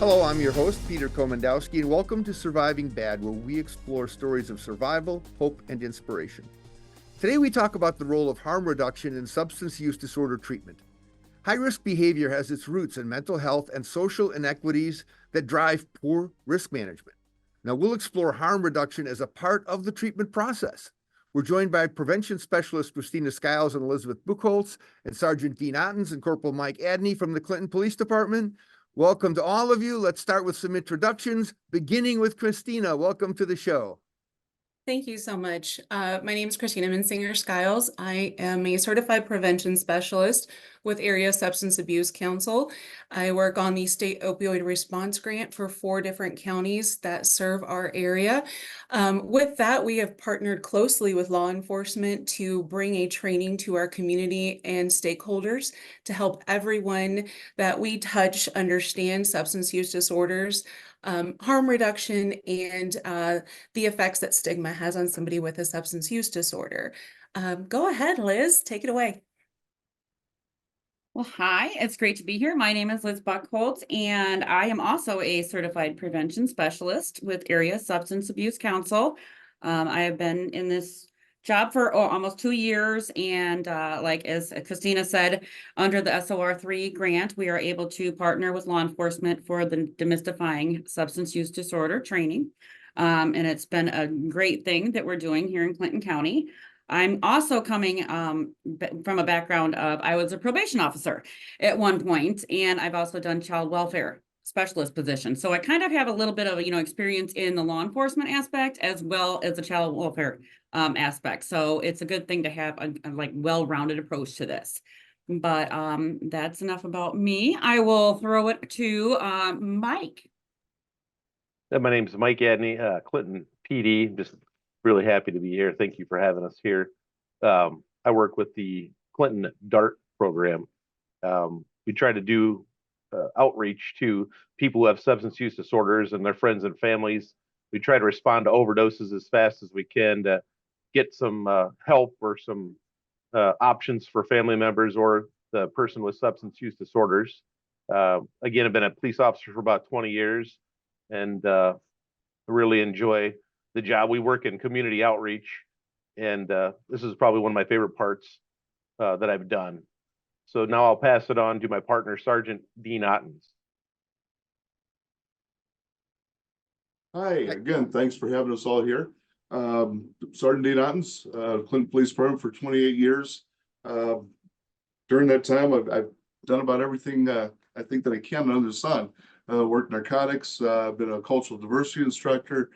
Hello, I'm your host, Peter Komendowski, and welcome to Surviving Bad, where we explore stories of survival, hope, and inspiration. Today we talk about the role of harm reduction in substance use disorder treatment. High-risk behavior has its roots in mental health and social inequities that drive poor risk management. Now we'll explore harm reduction as a part of the treatment process. We're joined by prevention specialist Christina Skiles and Elizabeth Buchholz, and Sergeant Dean Ottens and Corporal Mike Adney from the Clinton Police Department. Welcome to all of you. Let's start with some introductions, beginning with Christina. Welcome to the show. Thank you so much. My name is Christina Minsinger-Skiles. I am a certified prevention specialist with Area Substance Abuse Council. I work on the state opioid response grant for 4 different counties that serve our area. With that, we have partnered closely with law enforcement to bring a training to our community and stakeholders to help everyone that we touch understand substance use disorders, harm reduction, and the effects that stigma has on somebody with a substance use disorder. Go ahead, Liz, take it away. Well, hi, it's great to be here. My name is Liz Buchholz, and I am also a certified prevention specialist with Area Substance Abuse Council. I have been in this job for almost 2 years, and like as Christina said, under the SOR3 grant, we are able to partner with law enforcement for the demystifying substance use disorder training. And it's been a great thing that we're doing here in Clinton County. I'm also coming from a background of, I was a probation officer at one point, and I've also done child welfare specialist position. So I kind of have a little bit of, experience in the law enforcement aspect as well as the child welfare aspect. So it's a good thing to have a like well-rounded approach to this. But that's enough about me. I will throw it to Mike. My name is Mike Adney, Clinton PD. Just really happy to be here. Thank you for having us here. I work with the Clinton DART program. We try to do outreach to people who have substance use disorders and their friends and families. We try to respond to overdoses as fast as we can to get some help or some options for family members or the person with substance use disorders. Again, I've been a police officer for about 20 years and really enjoy the job. We work in community outreach, and this is probably one of my favorite parts that I've done. So now I'll pass it on to my partner, Sergeant Dean Ottens. Hi, again, thanks for having us all here. Sergeant Dean Ottens, Clinton Police Department for 28 years. During that time, I've done about everything I think that I can under the sun. Worked narcotics, been a cultural diversity instructor,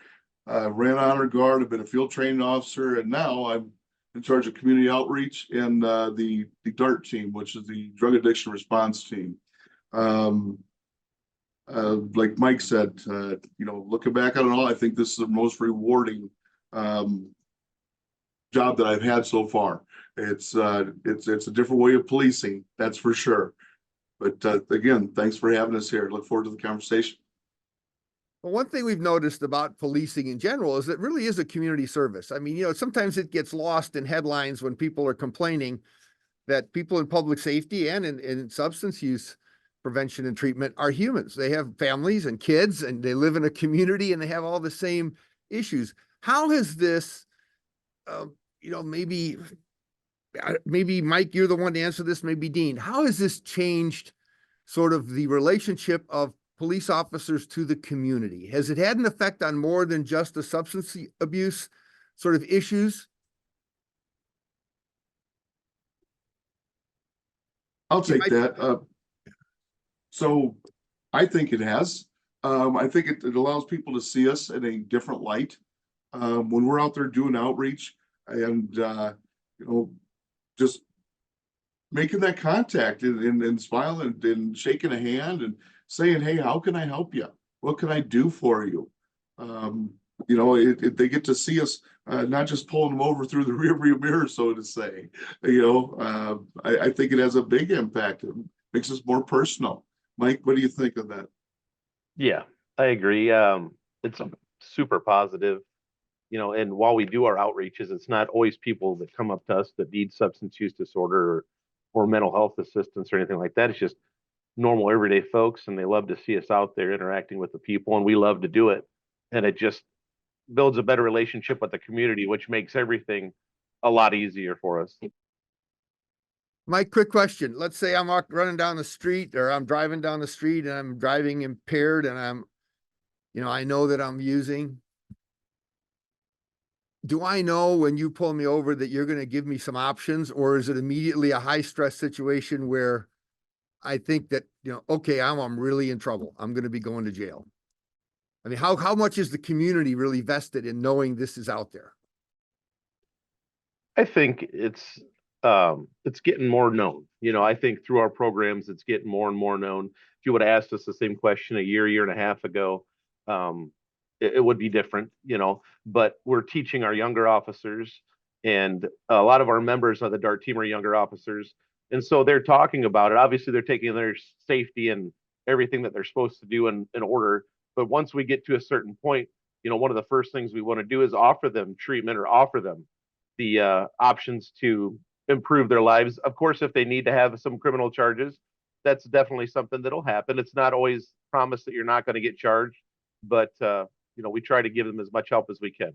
ran honor guard, I've been a field training officer, and now I'm in charge of community outreach and the DART team, which is the drug addiction response team. Like Mike said, looking back on it all, I think this is the most rewarding job that I've had so far. It's a different way of policing, that's for sure. But again, thanks for having us here. Look forward to the conversation. Well, one thing we've noticed about policing in general is it really is a community service. I mean, sometimes it gets lost in headlines when people are complaining that people in public safety and in substance use prevention and treatment are humans. They have families and kids, and they live in a community, and they have all the same issues. How has this, maybe Mike, you're the one to answer this, maybe Dean, how has this changed sort of the relationship of police officers to the community? Has it had an effect on more than just the substance abuse sort of issues? I'll take that. So I think it has. I think it allows people to see us in a different light. When we're out there doing outreach and, just making that contact and smiling and shaking a hand and saying, hey, how can I help you? What can I do for you? They get to see us, not just pulling them over through the rearview mirror, so to say. I think it has a big impact. It makes us more personal. Mike, what do you think of that? Yeah, I agree. It's super positive. And while we do our outreaches, it's not always people that come up to us that need substance use disorder or mental health assistance or anything like that. It's just normal everyday folks, and they love to see us out there interacting with the people, and we love to do it. And it just builds a better relationship with the community, which makes everything a lot easier for us. Mike, quick question. Let's say I'm running down the street, or I'm driving down the street and I'm driving impaired, and I know that I'm using. Do I know when you pull me over that you're going to give me some options, or is it immediately a high stress situation where I think that, okay, I'm really in trouble. I'm going to be going to jail. I mean, how much is the community really vested in knowing this is out there? I think it's getting more known. I think through our programs, it's getting more and more known. If you would have asked us the same question a year and a half ago, it would be different, but we're teaching our younger officers, and a lot of our members of the DART team are younger officers. And so they're talking about it. Obviously, they're taking their safety and everything that they're supposed to do in order. But once we get to a certain point, one of the first things we want to do is offer them treatment, or offer them the options to improve their lives. Of course, if they need to have some criminal charges, that's definitely something that'll happen. It's not always promised that you're not going to get charged, but we try to give them as much help as we can.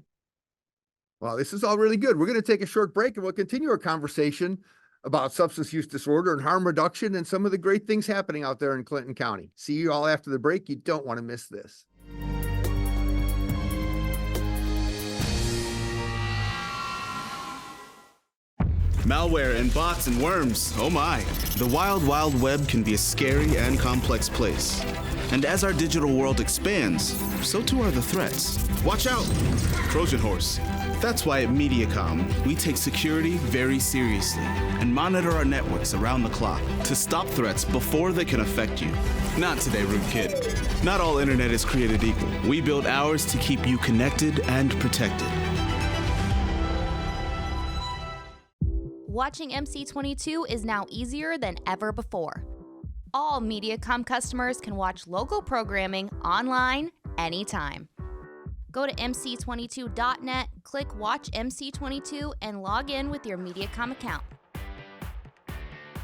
Well, this is all really good. We're going to take a short break, and we'll continue our conversation about substance use disorder and harm reduction and some of the great things happening out there in Clinton County. See you all after the break. You don't want to miss this. Malware and bots and worms, oh my. The wild, wild web can be a scary and complex place. And as our digital world expands, so too are the threats. Watch out! Trojan horse. That's why at MediaCom, we take security very seriously and monitor our networks around the clock to stop threats before they can affect you. Not today, rude kid. Not all internet is created equal. We build ours to keep you connected and protected. Watching MC22 is now easier than ever before. All MediaCom customers can watch local programming online anytime. Go to mc22.net, click Watch MC22, and log in with your MediaCom account.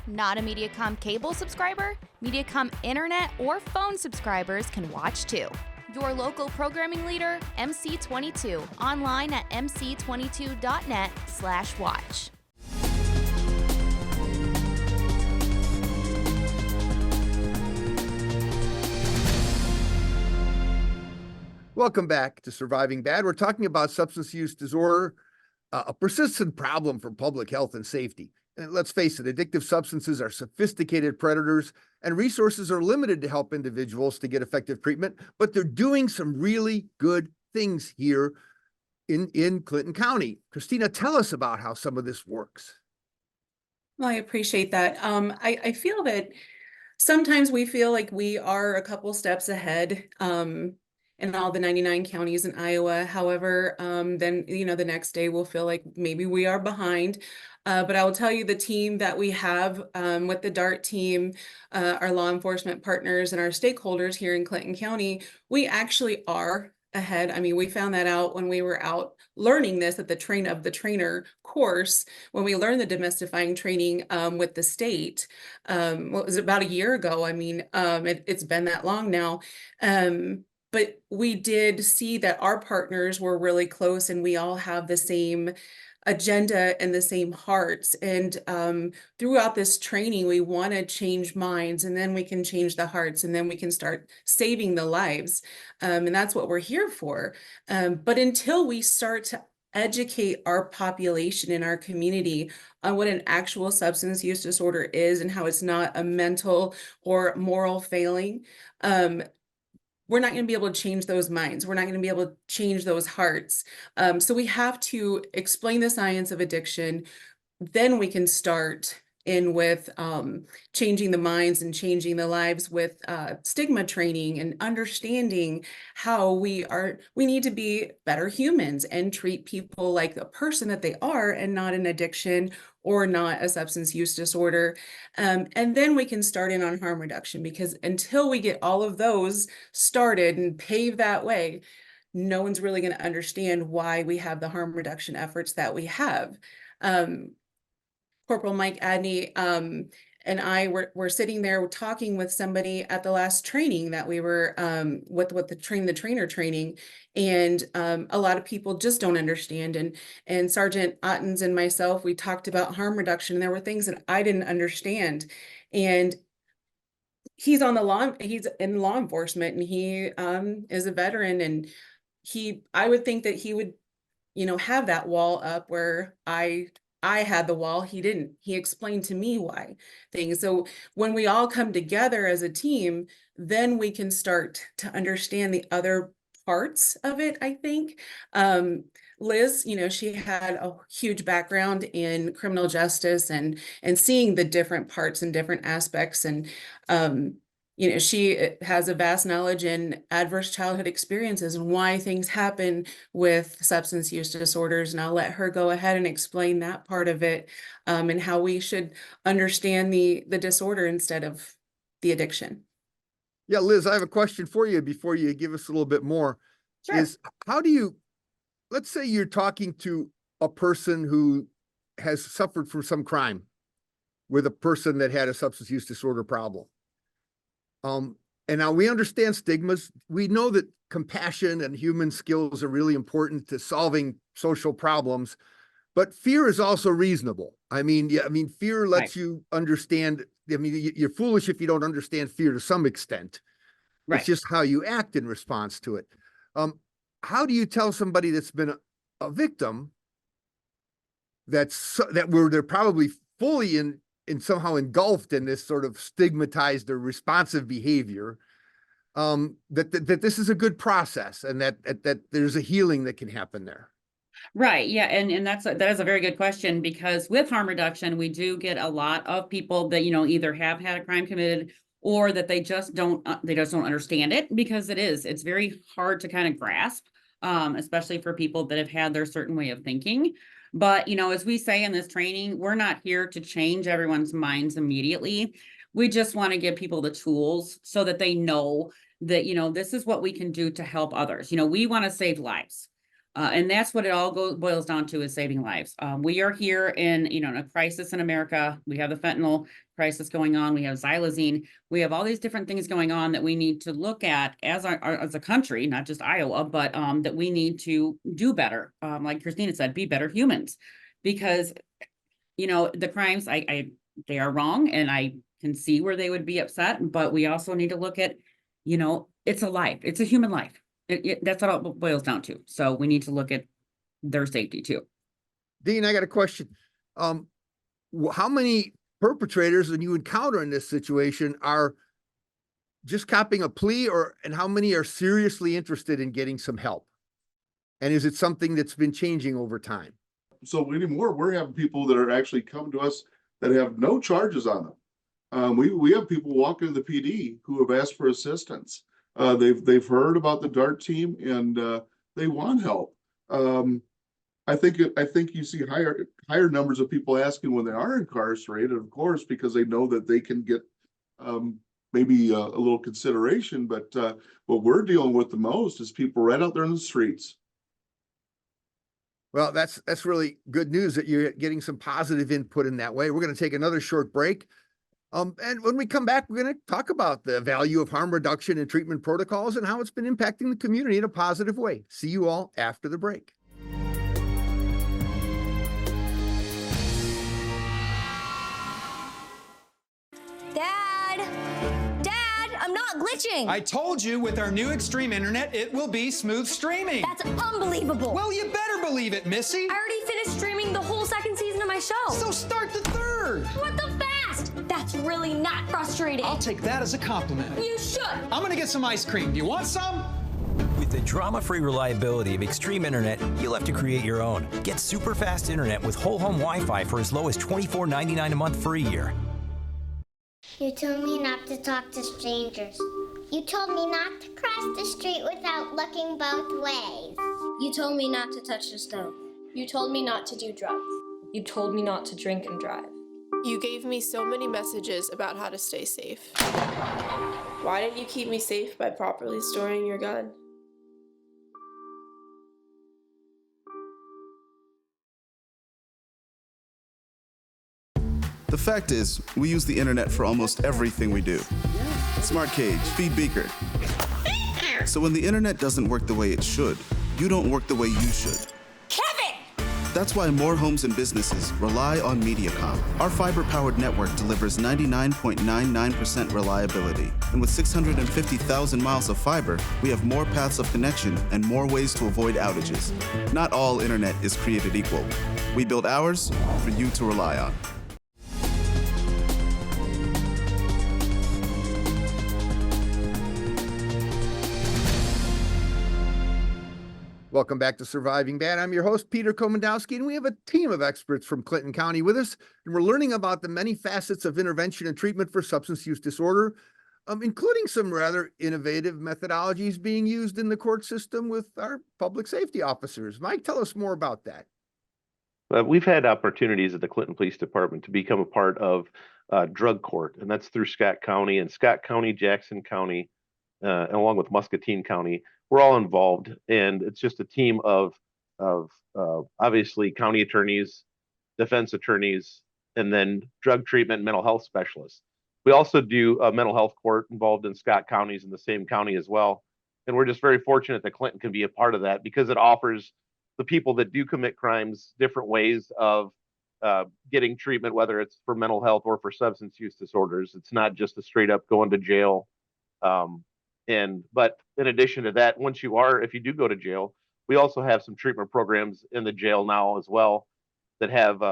Not a MediaCom cable subscriber? MediaCom internet or phone subscribers can watch too. Your local programming leader, MC22, online at mc22.net/watch. Welcome back to Surviving Bad. We're talking about substance use disorder, a persistent problem for public health and safety. And let's face it, addictive substances are sophisticated predators, and resources are limited to help individuals to get effective treatment, but they're doing some really good things here in Clinton County. Christina, tell us about how some of this works. Well, I appreciate that. I feel that sometimes we feel like we are a couple steps ahead in all the 99 counties in Iowa. However, then, the next day we'll feel like maybe we are behind. But I will tell you, the team that we have with the DART team, our law enforcement partners and our stakeholders here in Clinton County, we actually are ahead. I mean, we found that out when we were out learning this at the trainer course, when we learned the demystifying training with the state. What was it, about a year ago? I mean, it's been that long now. But we did see that our partners were really close, and we all have the same agenda and the same hearts. And throughout this training, we want to change minds, and then we can change the hearts, and then we can start saving the lives. And that's what we're here for. But until we start to educate our population in our community on what an actual substance use disorder is and how it's not a mental or moral failing, we're not going to be able to change those minds. We're not going to be able to change those hearts. So we have to explain the science of addiction. Then we can start in with changing the minds and changing the lives with stigma training and understanding how we need to be better humans and treat people like the person that they are, and not an addiction or not a substance use disorder. And then we can start in on harm reduction, because until we get all of those started and pave that way, no one's really going to understand why we have the harm reduction efforts that we have. Corporal Mike Adney, and I were sitting there talking with somebody at the last training that we were with the trainer training, and a lot of people just don't understand. And Sergeant Ottens and myself, we talked about harm reduction, and there were things that I didn't understand. And he's in law enforcement, and he is a veteran, and I would think that he would, have that wall up where I had the wall. He didn't. He explained to me why things. So when we all come together as a team, then we can start to understand the other parts of it, I think. Liz, she had a huge background in criminal justice and seeing the different parts and different aspects. And she has a vast knowledge in adverse childhood experiences and why things happen with substance use disorders. And I'll let her go ahead and explain that part of it, and how we should understand the disorder instead of the addiction. Yeah, Liz, I have a question for you before you give us a little bit more. Sure. Is how do you, let's say you're talking to a person who has suffered from some crime with a person that had a substance use disorder problem. And now we understand stigmas. We know that compassion and human skills are really important to solving social problems, but fear is also reasonable. Fear lets you understand. You're foolish if you don't understand fear to some extent. Right. It's just how you act in response to it. How do you tell somebody that's been a victim that they're probably fully in somehow engulfed in this sort of stigmatized or responsive behavior, that this is a good process and that there's a healing that can happen there? Right. Yeah. And that is a very good question, because with harm reduction, we do get a lot of people that, either have had a crime committed or that they just don't understand it, because it's very hard to kind of grasp, especially for people that have had their certain way of thinking. But, as we say in this training, we're not here to change everyone's minds immediately. We just want to give people the tools so that they know that, this is what we can do to help others. We want to save lives. And that's what it all boils down to, is saving lives. We are here in, in a crisis in America. We have the fentanyl crisis going on. We have xylazine. We have all these different things going on that we need to look at as as a country, not just Iowa, but that we need to do better. Like Christina said, be better humans, because, the crimes, they are wrong, and I can see where they would be upset. But we also need to look at, it's a life. It's a human life. That's what it boils down to. So we need to look at their safety too. Dean, I got a question. How many perpetrators when you encounter in this situation are just copping a plea, and how many are seriously interested in getting some help? And is it something that's been changing over time? So anymore, we're having people that are actually coming to us that have no charges on them. We have people walking to the PD who have asked for assistance. They've heard about the DART team, and they want help. I think you see higher numbers of people asking when they are incarcerated, of course, because they know that they can get maybe a little consideration. But what we're dealing with the most is people right out there in the streets. Well, that's really good news that you're getting some positive input in that way. We're going to take another short break. And when we come back, we're going to talk about the value of harm reduction and treatment protocols and how it's been impacting the community in a positive way. See you all after the break. Dad, I'm not glitching. I told you, with our new Extreme Internet, it will be smooth streaming. That's unbelievable. Well, you better believe it, Missy. I already finished streaming the whole second season of my show. So start the third. What the fast? That's really not frustrating. I'll take that as a compliment. You should. I'm gonna get some ice cream. Do you want some? With the drama-free reliability of Extreme Internet, you'll have to create your own. Get super fast internet with whole home Wi-Fi for as low as $24.99 a month for a year. You told me not to talk to strangers. You told me not to cross the street without looking both ways. You told me not to touch the stove. You told me not to do drugs. You told me not to drink and drive. You gave me so many messages about how to stay safe. Why didn't you keep me safe by properly storing your gun? The fact is, we use the internet for almost everything we do. Smart cage, feed beaker. So when the internet doesn't work the way it should, you don't work the way you should. That's why more homes and businesses rely on Mediacom. Our fiber-powered network delivers 99.99% reliability. And with 650,000 miles of fiber, we have more paths of connection and more ways to avoid outages. Not all internet is created equal. We build ours for you to rely on. Welcome back to Surviving Bad. I'm your host, Peter Komendowski, and we have a team of experts from Clinton County with us, and we're learning about the many facets of intervention and treatment for substance use disorder, including some rather innovative methodologies being used in the court system with our public safety officers. Mike, tell us more about that. We've had opportunities at the Clinton Police Department to become a part of drug court, and that's through Scott County, Jackson County, and along with Muscatine County. We're all involved, and it's just a team of obviously county attorneys, defense attorneys, and then drug treatment, mental health specialists. We also do a mental health court involved in Scott counties in the same county as well. And we're just very fortunate that Clinton can be a part of that because it offers the people that do commit crimes different ways of getting treatment, whether it's for mental health or for substance use disorders. It's not just a straight up going to jail. But in addition to that, if you do go to jail, we also have some treatment programs in the jail now as well that have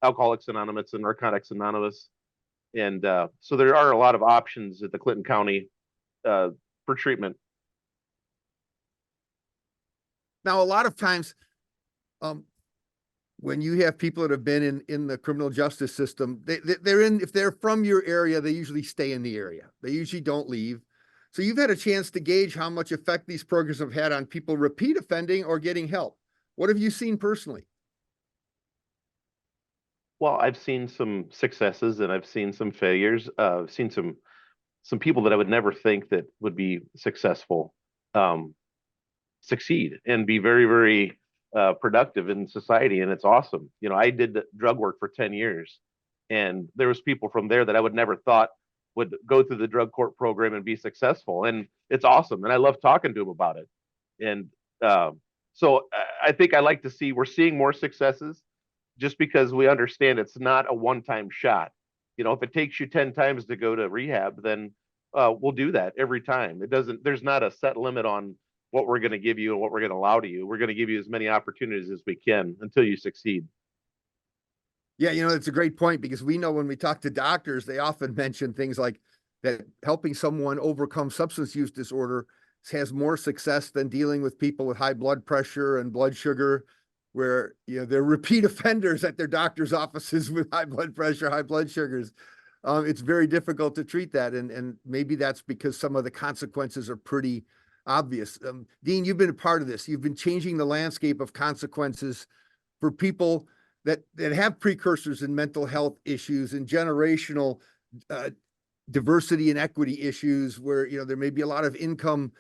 Alcoholics Anonymous and Narcotics Anonymous. And so there are a lot of options at the Clinton County for treatment. Now, a lot of times, when you have people that have been in the criminal justice system, if they're from your area, they usually stay in the area. They usually don't leave. So you've had a chance to gauge how much effect these programs have had on people repeat offending or getting help. What have you seen personally? Well, I've seen some successes and I've seen some failures. I've seen some people that I would never think that would be successful succeed and be very, very productive in society, and it's awesome. You know, I did drug work for 10 years, and there was people from there that I would never thought would go through the drug court program and be successful, and it's awesome, and I love talking to them about it. And so I think I like to see we're seeing more successes just because we understand it's not a one-time shot. You know, if it takes you 10 times to go to rehab, then we'll do that every time. There's not a set limit on what we're going to give you and what we're going to allow to you. We're going to give you as many opportunities as we can until you succeed. Yeah, you know, it's a great point because we know when we talk to doctors, they often mention things like that helping someone overcome substance use disorder has more success than dealing with people with high blood pressure and blood sugar, where, you know, they're repeat offenders at their doctor's offices with high blood pressure, high blood sugars. It's very difficult to treat that. And maybe that's because some of the consequences are pretty obvious. Dean, you've been a part of this. You've been changing the landscape of consequences for people that have precursors in mental health issues and generational diversity and equity issues where, you know, there may be a lot of income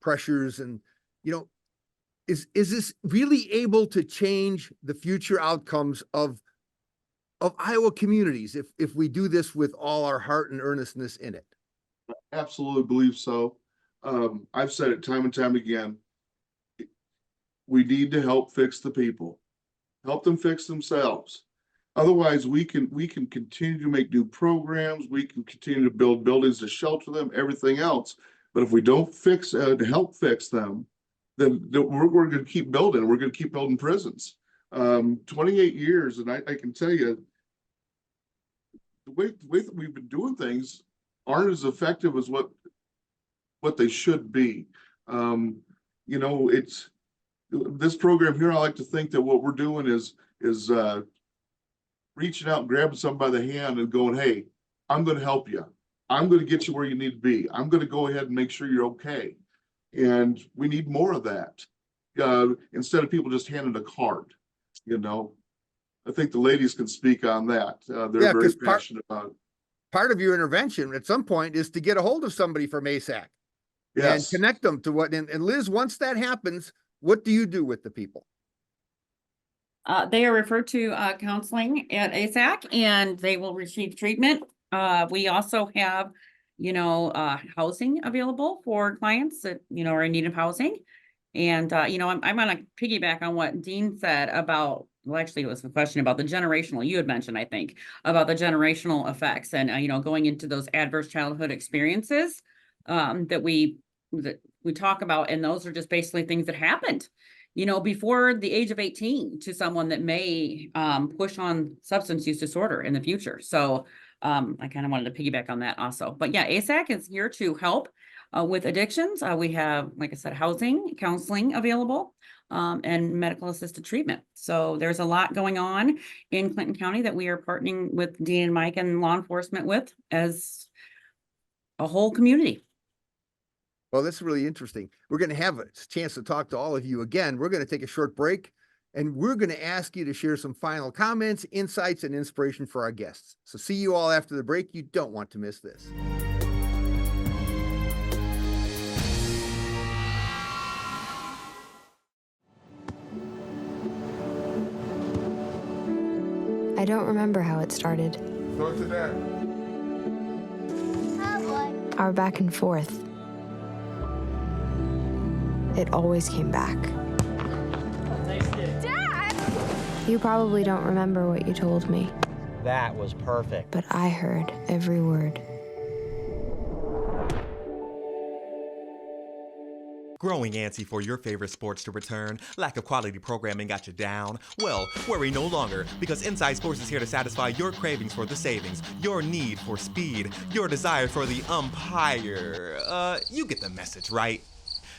pressures. And, you know, is this really able to change the future outcomes of Iowa communities if we do this with all our heart and earnestness in it? Absolutely believe so. I've said it time and time again. We need to help fix the people. Help them fix themselves. Otherwise, we can continue to make new programs. We can continue to build buildings to shelter them, everything else. But if we don't help fix them, then we're going to keep building. We're going to keep building prisons. 28 years, and I can tell you, the way that we've been doing things aren't as effective as what they should be. You know, it's this program here. I like to think that what we're doing is reaching out and grabbing somebody by the hand and going, "Hey, I'm going to help you. I'm going to get you where you need to be. I'm going to go ahead and make sure you're okay." And we need more of that instead of people just handing a card. You know, I think the ladies can speak on that. They're very passionate about it. Part of your intervention at some point is to get a hold of somebody from ASAC. Yes. And connect them to what, and Liz, once that happens, what do you do with the people? They are referred to counseling at ASAC and they will receive treatment. We also have, housing available for clients that, are in need of housing. And, I'm gonna piggyback on what Dean said about, well, actually, it was a question about the generational, you had mentioned, I think, about the generational effects and, going into those adverse childhood experiences that we talk about. And those are just basically things that happened, before the age of 18 to someone that may push on substance use disorder in the future. So I kind of wanted to piggyback on that also. But yeah, ASAC is here to help with addictions. We have, like I said, housing, counseling available, and medical assisted treatment. So there's a lot going on in Clinton County that we are partnering with Dean and Mike and law enforcement with as a whole community. Well, that's really interesting. We're going to have a chance to talk to all of you again. We're going to take a short break and we're going to ask you to share some final comments, insights, and inspiration for our guests. So see you all after the break. You don't want to miss this. I don't remember how it started. Go to that. Oh boy. Our back and forth. It always came back. Dad! You probably don't remember what you told me, That was perfect. but I heard every word. Growing antsy for your favorite sports to return? Lack of quality programming got you down? Well, worry no longer, because Inside Sports is here to satisfy your cravings for the savings, your need for speed, your desire for the umpire. You get the message, right?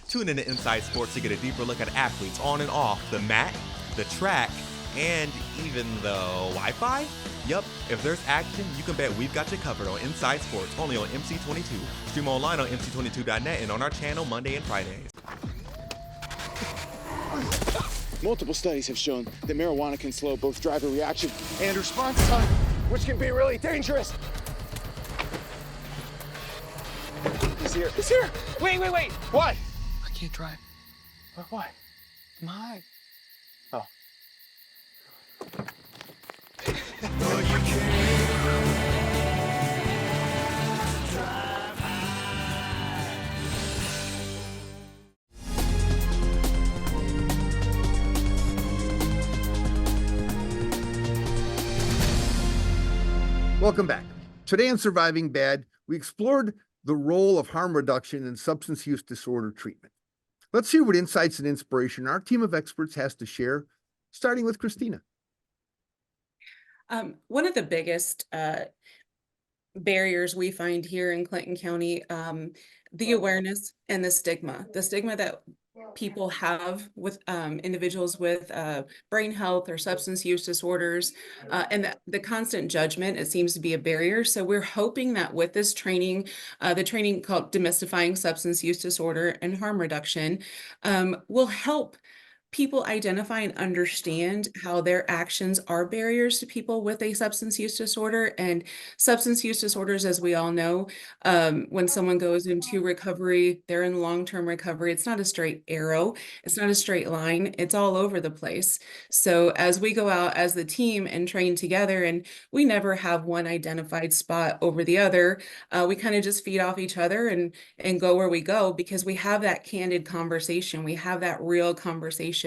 Tune in to Inside Sports to get a deeper look at athletes on and off the mat, the track, and even the Wi-Fi? Yup, if there's action, you can bet we've got you covered on Inside Sports, only on MC22. Stream online on MC22.net and on our channel Monday and Fridays. Multiple studies have shown that marijuana can slow both driver reaction and response time, which can be really dangerous. He's here. He's here. Wait. What? I can't drive. Why? I'm high. Oh. Welcome back. Today on Surviving Bad, we explored the role of harm reduction in substance use disorder treatment. Let's hear what insights and inspiration our team of experts has to share, starting with Christina. One of the biggest barriers we find here in Clinton County, the awareness and the stigma that people have with individuals with brain health or substance use disorders, and the constant judgment, it seems to be a barrier. So we're hoping that with this training, the training called Demystifying Substance Use Disorder and Harm Reduction, will help people identify and understand how their actions are barriers to people with a substance use disorder. And substance use disorders, as we all know, when someone goes into recovery, they're in long-term recovery. It's not a straight arrow. It's not a straight line. It's all over the place. So as we go out as the team and train together, and we never have one identified spot over the other, we kind of just feed off each other and go where we go, because we have that candid conversation. We have that real conversation.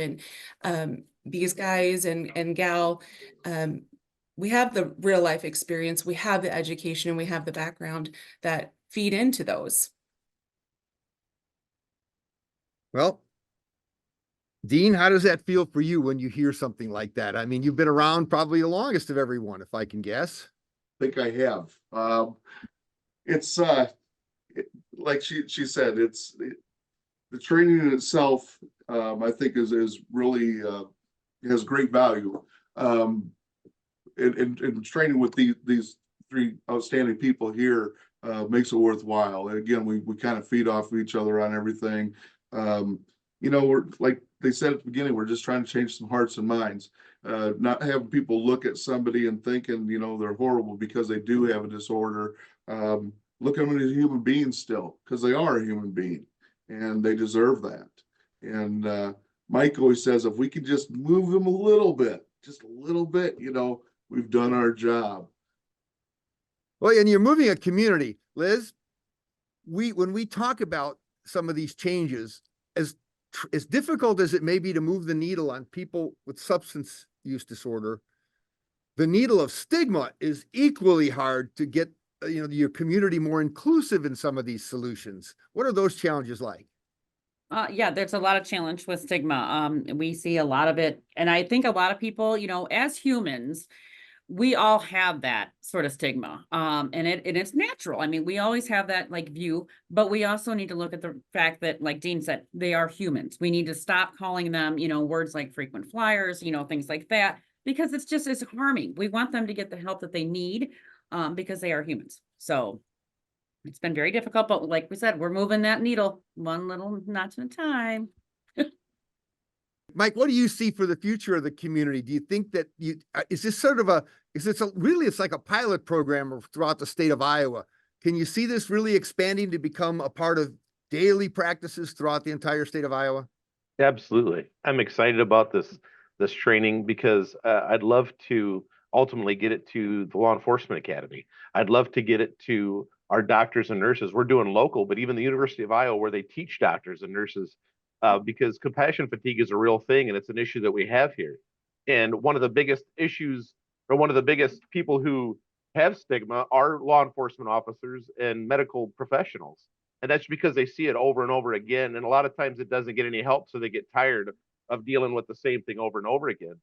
These guys and gal, we have the real life experience, we have the education, and we have the background that feed into those. Well, Dean, how does that feel for you when you hear something like that? I mean, you've been around probably the longest of everyone, if I can guess. I think I have. It's like she said, the training in itself, I think is really has great value. And training with these three outstanding people here makes it worthwhile. And again, we kind of feed off of each other on everything. We're, like they said at the beginning, we're just trying to change some hearts and minds. Not having people look at somebody and thinking, they're horrible because they do have a disorder. Look at them as human beings still, because they are a human being and they deserve that. And Mike always says, if we could just move them a little bit, just a little bit, we've done our job. Well, and you're moving a community, Liz. When we talk about some of these changes, as difficult as it may be to move the needle on people with substance use disorder, the needle of stigma is equally hard to get, your community more inclusive in some of these solutions. What are those challenges like? Yeah, there's a lot of challenge with stigma. We see a lot of it. And I think a lot of people, as humans, we all have that sort of stigma. And it's natural. I mean, we always have that like but we also need to look at the fact that, like Dean said, they are humans. We need to stop calling them, words like frequent flyers, things like that, because it's harming. We want them to get the help that they need, because they are humans. So it's been very difficult, but like we said, we're moving that needle one little notch at a time. Mike, what do you see for the future of the community? Do you think that is this it's like a pilot program throughout the state of Iowa? Can you see this really expanding to become a part of daily practices throughout the entire state of Iowa? Absolutely. I'm excited about this training because I'd love to ultimately get it to the law enforcement academy. I'd love to get it to our doctors and nurses. We're doing local, but even the University of Iowa, where they teach doctors and nurses, because compassion fatigue is a real thing and it's an issue that we have here. And one of the biggest issues, or one of the biggest people who have stigma, are law enforcement officers and medical professionals. And that's because they see it over and over again. And a lot of times it doesn't get any help, so they get tired of dealing with the same thing over and over again.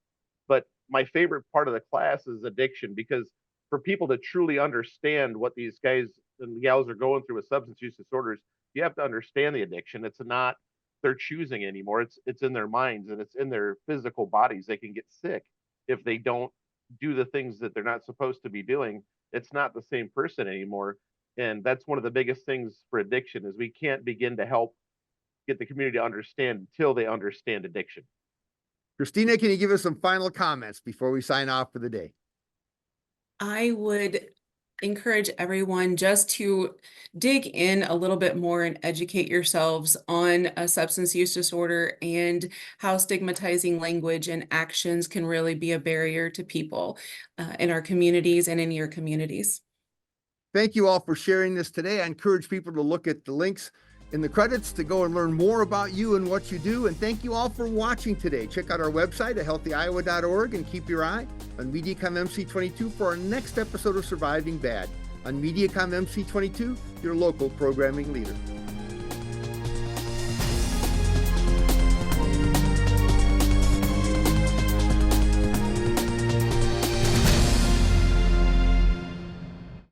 But my favorite part of the class is addiction, because for people to truly understand what these guys and gals are going through with substance use disorders, you have to understand the addiction. It's not their choosing anymore. It's in their minds and it's in their physical bodies. They can get sick if they don't do the things that they're not supposed to be doing. It's not the same person anymore. And that's one of the biggest things for addiction, is we can't begin to help get the community to understand until they understand addiction. Christina, can you give us some final comments before we sign off for the day? I would encourage everyone just to dig in a little bit more and educate yourselves on a substance use disorder and how stigmatizing language and actions can really be a barrier to people in our communities and in your communities. Thank you all for sharing this today. I encourage people to look at the links in the credits to go and learn more about you and what you do. And thank you all for watching today. Check out our website at healthyiowa.org and keep your eye on MediaCom MC22 for our next episode of Surviving Bad on MediaCom MC22, your local programming leader.